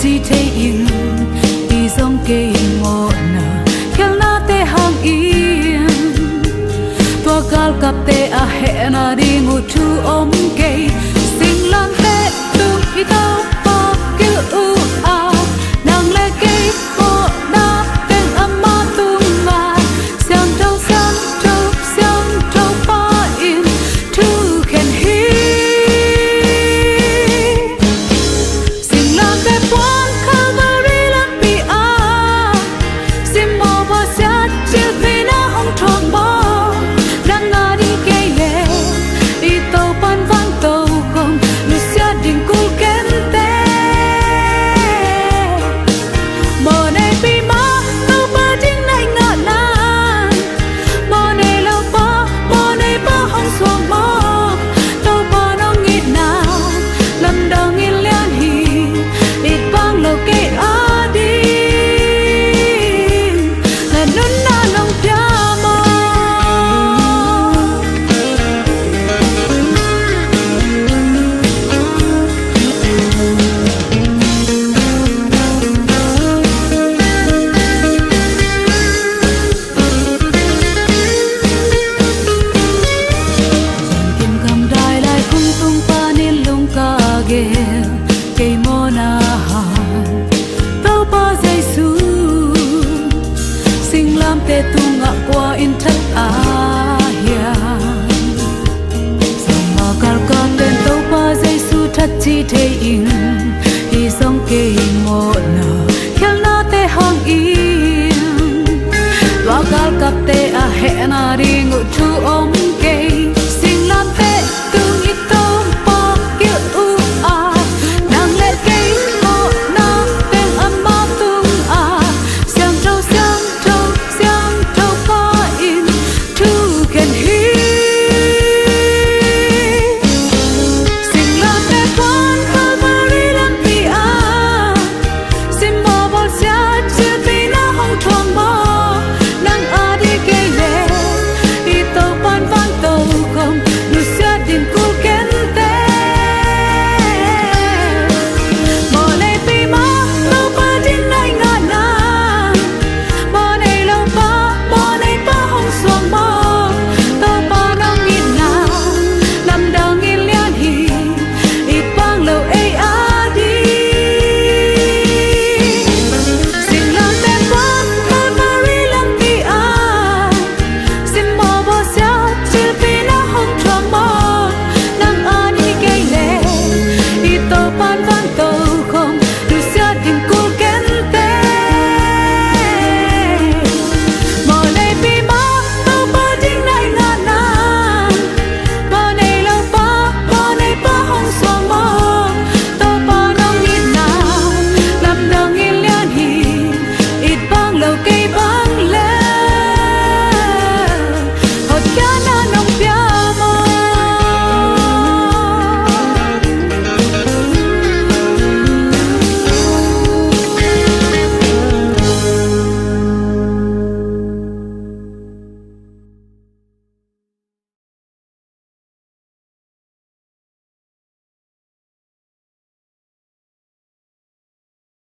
chi thế in đi dòng kê ngộ na khel na te hang in tua gal kap te a he na đi ngủ thu om kê sing lang te tu hi tao pa kêu u a nang le kê mo na ten amma tung ma xiang trâu pa in thu khen hi sing lang te quan Calvary lang pi a sim mo ba sia chill pe na hong thong bo nang na đi kê le i tàu pan vang tàu không lu sia ding kul ken te mo nei pi ma tàu ba ding nai nga na mo nei lo pa hong suang mo tàu pa no ngit na lam dang in lian hi it bang lo ke a di na nun na long pya mo kim kam dai lai khung tung pa ni lung ka ge ke mo na ha tàu pa Giêsu sing lam te tung ngạ qua in thất a ya sama kal ka ten tàu pa Giêsu thất chi thế in hi song ke mo na khel na te hang in tua gal kap te a he na ri ngụ thu om